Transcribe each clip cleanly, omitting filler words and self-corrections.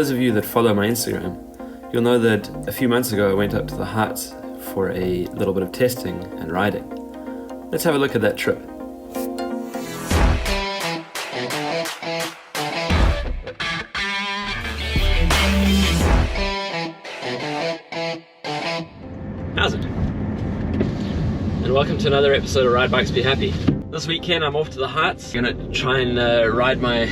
those of you that follow my Instagram, you'll know that a few months ago I went up to the Harz for a little bit of testing and riding. Let's have a look at that trip. How's it? And welcome to another episode of Ride Bikes Be Happy. This weekend I'm off to the Harz. I'm gonna try and ride my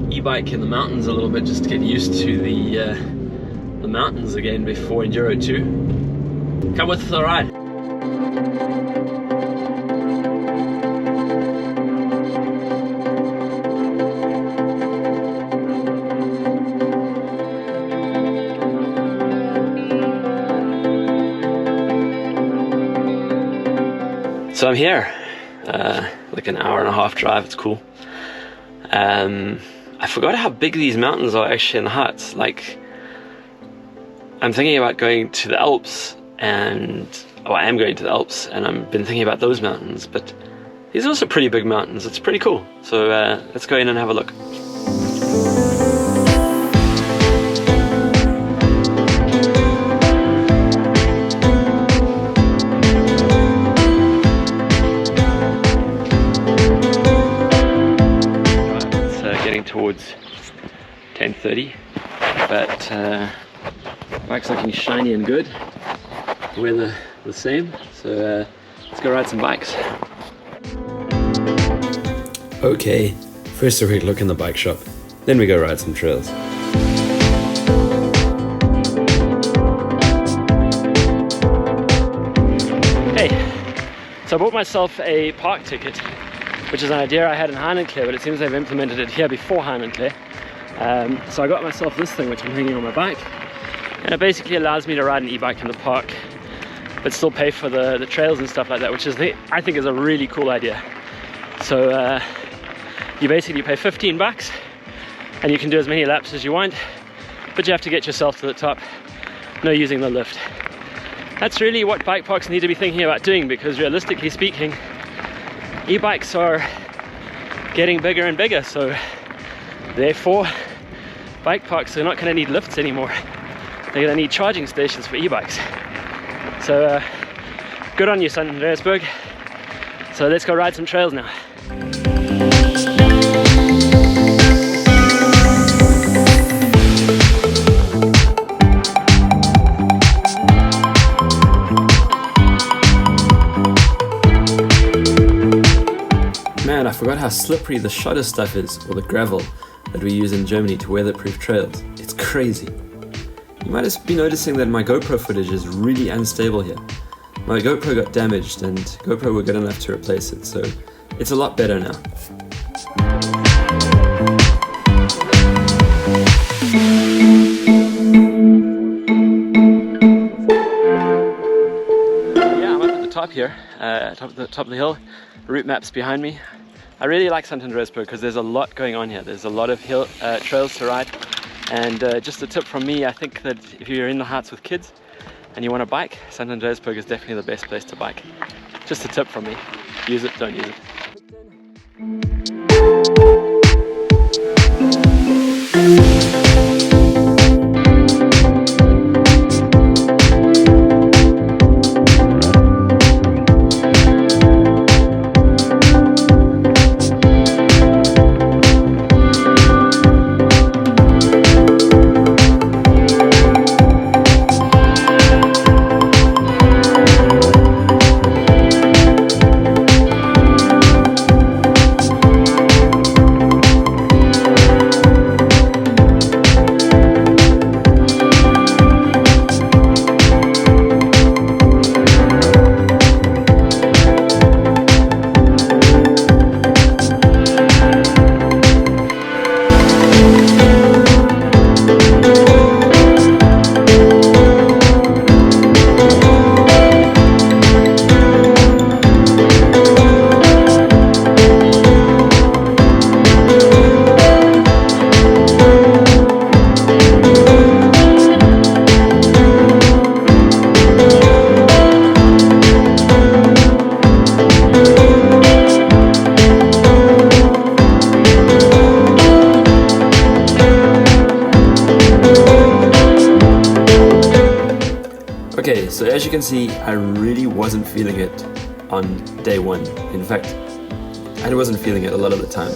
e-bike in the mountains a little bit, just to get used to the mountains again before Enduro 2. Come with the ride. So I'm here, like an hour and a half drive. It's cool. I forgot how big these mountains are actually in the Harz. Like, I'm thinking about going to the Alps, and I am going to the Alps, and I've been thinking about those mountains, but these are also pretty big mountains. It's pretty cool. So let's go in and have a look. Towards 10:30, but bike's looking shiny and good. The weather the same, so let's go ride some bikes. Okay, first a quick look in the bike shop, then we go ride some trails. Hey, so I bought myself a park ticket, which is an idea I had in Harz, but it seems they've implemented it here before Harz. So I got myself this thing, which I'm hanging on my bike, and it basically allows me to ride an e-bike in the park, but still pay for the trails and stuff like that, which is I think is a really cool idea. So you basically pay 15 bucks, and you can do as many laps as you want, but you have to get yourself to the top, no using the lift. That's really what bike parks need to be thinking about doing, because realistically speaking, e-bikes are getting bigger and bigger, so therefore bike parks are not going to need lifts anymore. They're going to need charging stations for e-bikes. So good on you, Sankt Andreasberg. So let's go ride some trails now. Man, I forgot how slippery the shoulder stuff is, or the gravel that we use in Germany to weatherproof trails. It's crazy. You might be noticing that my GoPro footage is really unstable here. My GoPro got damaged, and GoPro were good enough to replace it, so it's a lot better now. Yeah, I'm up at the top here, top of the hill. Route maps behind me. I really like Sankt Andreasberg because there's a lot going on here. There's a lot of hill trails to ride, and just a tip from me, I think that if you're in the Harz with kids and you want to bike, Sankt Andreasberg is definitely the best place to bike. Just a tip from me. Use it, don't use it. Okay, so as you can see, I really wasn't feeling it on day one. In fact, I wasn't feeling it a lot of the time.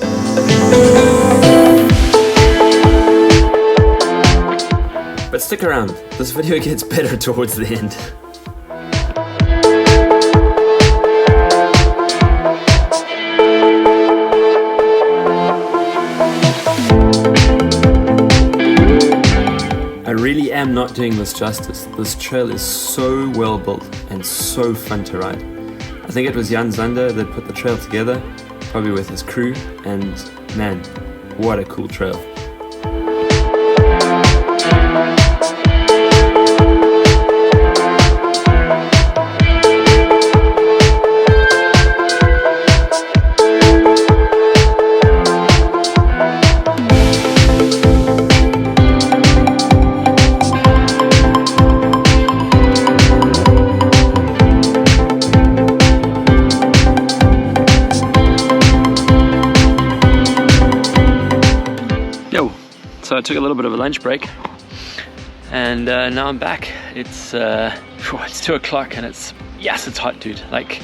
But stick around, this video gets better towards the end. I really am not doing this justice. This trail is so well built and so fun to ride. I think it was Jan Zander that put the trail together, probably with his crew, and man, what a cool trail. So I took a little bit of a lunch break, and now I'm back. It's 2 o'clock, and it's hot, dude. Like,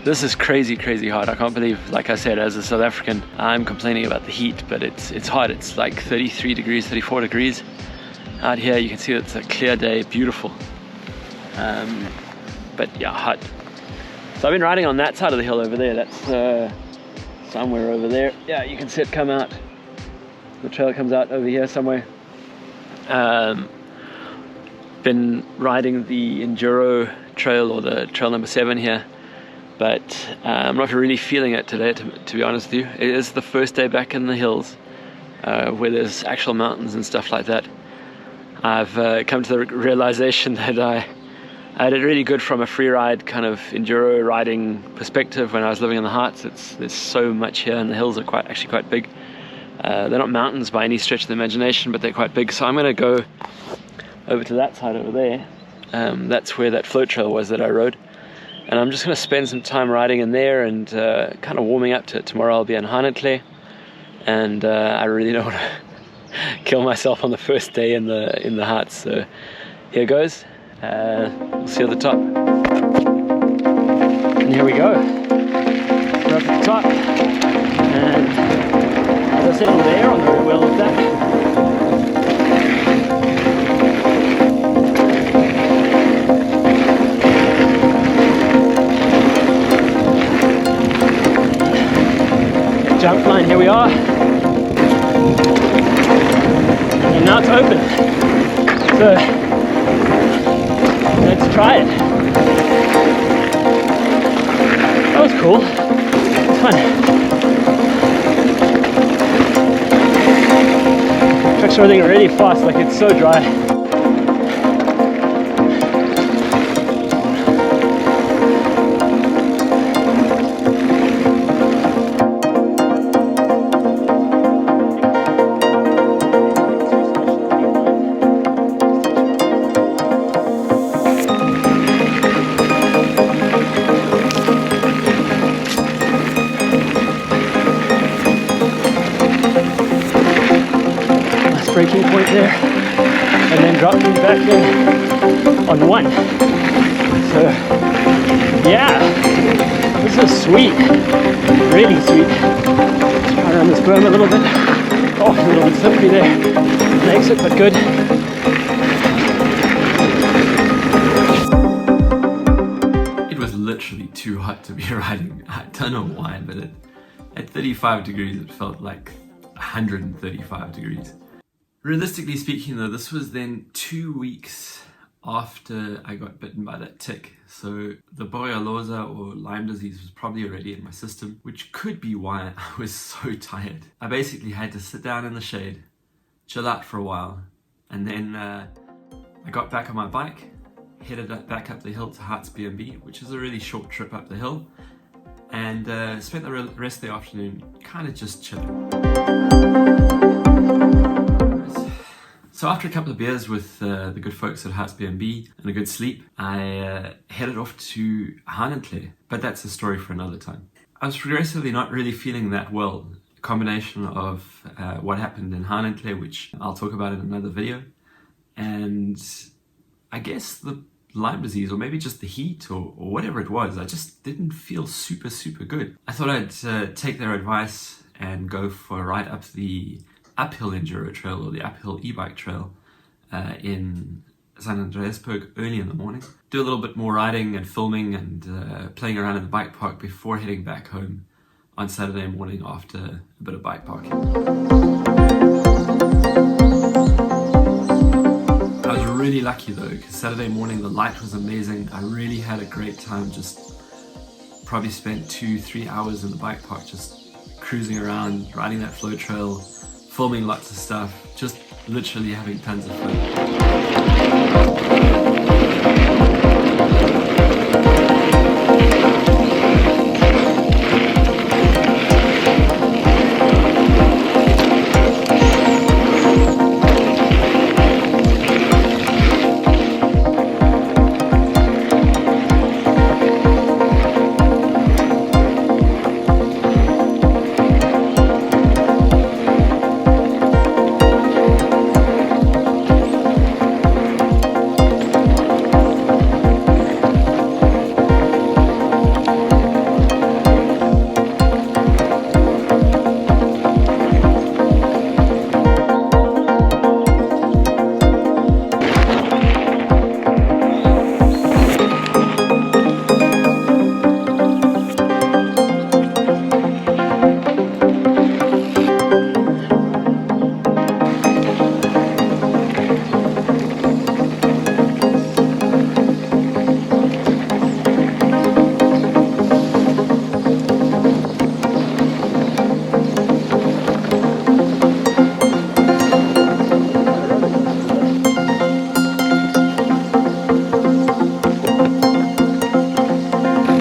this is crazy hot. I can't believe, like I said, as a South African, I'm complaining about the heat, but it's hot. It's like 33 degrees, 34 degrees out here. You can see it's a clear day, beautiful. But yeah, hot. So I've been riding on that side of the hill over there. That's somewhere over there. Yeah, you can see it come out. The trail comes out over here somewhere. Been riding the Enduro trail, or the trail number 7 here, but I'm not really feeling it today, to be honest with you. It is the first day back in the hills, where there's actual mountains and stuff like that. I've come to the realization that I had it really good from a free ride kind of Enduro riding perspective when I was living in the Harz. There's so much here, and the hills are actually quite big. They're not mountains by any stretch of the imagination, but they're quite big. So I'm going to go over to that side over there. That's where that float trail was that I rode. And I'm just going to spend some time riding in there and kind of warming up to it. Tomorrow I'll be in Harz. And I really don't want to kill myself on the first day in the Harz. So here goes. We'll see you at the top. And here we go. We're up at the top. And as I said on there, on the rear wheel of that. Jump line, here we are. And now it's open. So let's try it. That was cool. It's fun. Trucks are running really fast, like it's so dry. Braking point there, and then drop me back in on 1. So yeah, this is sweet, really sweet. Let's try around this berm a little bit. Oh, a little bit slippery there. Makes it, but good. It was literally too hot to be riding. I don't know why, but at 35 degrees it felt like 135 degrees. Realistically speaking though, this was then 2 weeks after I got bitten by that tick. So the borreliosa or Lyme disease was probably already in my system, which could be why I was so tired. I basically had to sit down in the shade, chill out for a while, and then I got back on my bike, headed back up the hill to Harz B&B, which is a really short trip up the hill, and spent the rest of the afternoon kind of just chilling. So after a couple of beers with the good folks at Harz B&B and a good sleep, I headed off to Harz, but that's a story for another time. I was progressively not really feeling that well. A combination of what happened in Harz, which I'll talk about in another video, and I guess the Lyme disease, or maybe just the heat, or whatever it was. I just didn't feel super good. I thought I'd take their advice and go for a ride up the uphill enduro trail, or the uphill e-bike trail in Sankt Andreasberg early in the morning. Do a little bit more riding and filming and playing around in the bike park before heading back home on Saturday morning after a bit of bike parking. I was really lucky though, because Saturday morning the light was amazing. I really had a great time. Just probably spent 2-3 hours in the bike park, just cruising around, riding that flow trail, filming lots of stuff, just literally having tons of fun.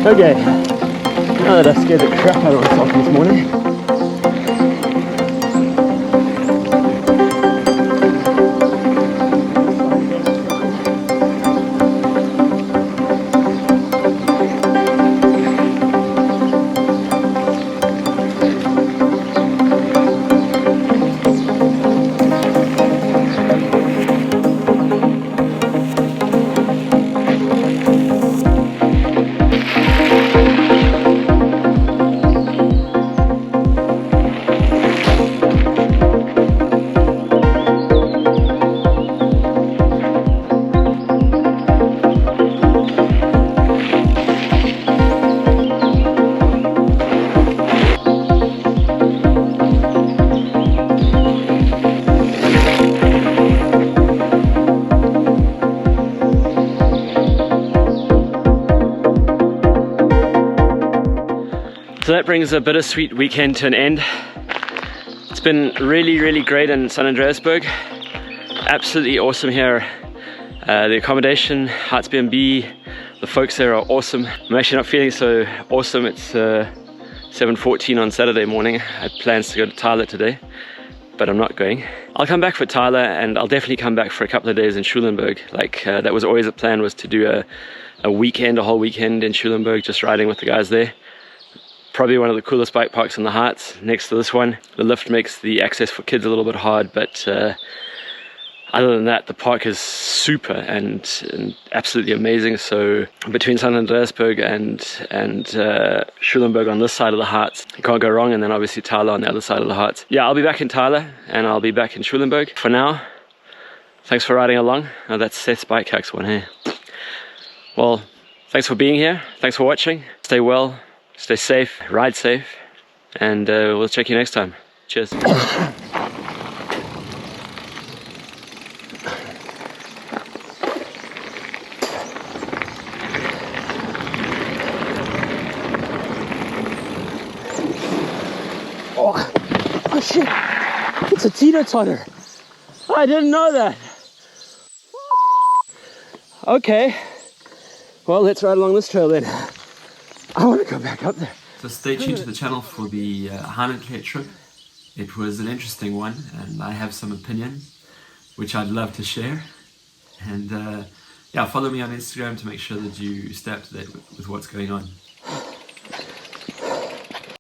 Okay, now that I scared the crap out of myself this morning, so that brings a bittersweet weekend to an end. It's been really great in Sankt Andreasberg. Absolutely awesome here. The accommodation, Harz B&B, the folks there are awesome. I'm actually not feeling so awesome. It's 7:14 on Saturday morning. I had plans to go to Tyler today, but I'm not going. I'll come back for Tyler, and I'll definitely come back for a couple of days in Schulenburg. That was always a plan, was to do a weekend, a whole weekend in Schulenburg, just riding with the guys there. Probably one of the coolest bike parks in the Harz, next to this one. The lift makes the access for kids a little bit hard, but other than that, the park is super and absolutely amazing. So between Sankt Andreasberg and Schulenburg on this side of the Harz, you can't go wrong. And then obviously Tyler on the other side of the Harz. Yeah, I'll be back in Tyler and I'll be back in Schulenburg. For now, thanks for riding along. Oh, that's Seth's bike hacks one here. Well, thanks for being here. Thanks for watching. Stay well. Stay safe, ride safe, and we'll check you next time. Cheers. Oh shit, it's a teeter-totter. I didn't know that. Okay, well, let's ride along this trail then. I want to go back up there. So stay tuned to the channel for the Hahnenklett trip. It was an interesting one, and I have some opinions which I'd love to share. And yeah, follow me on Instagram to make sure that you stay up to date with what's going on.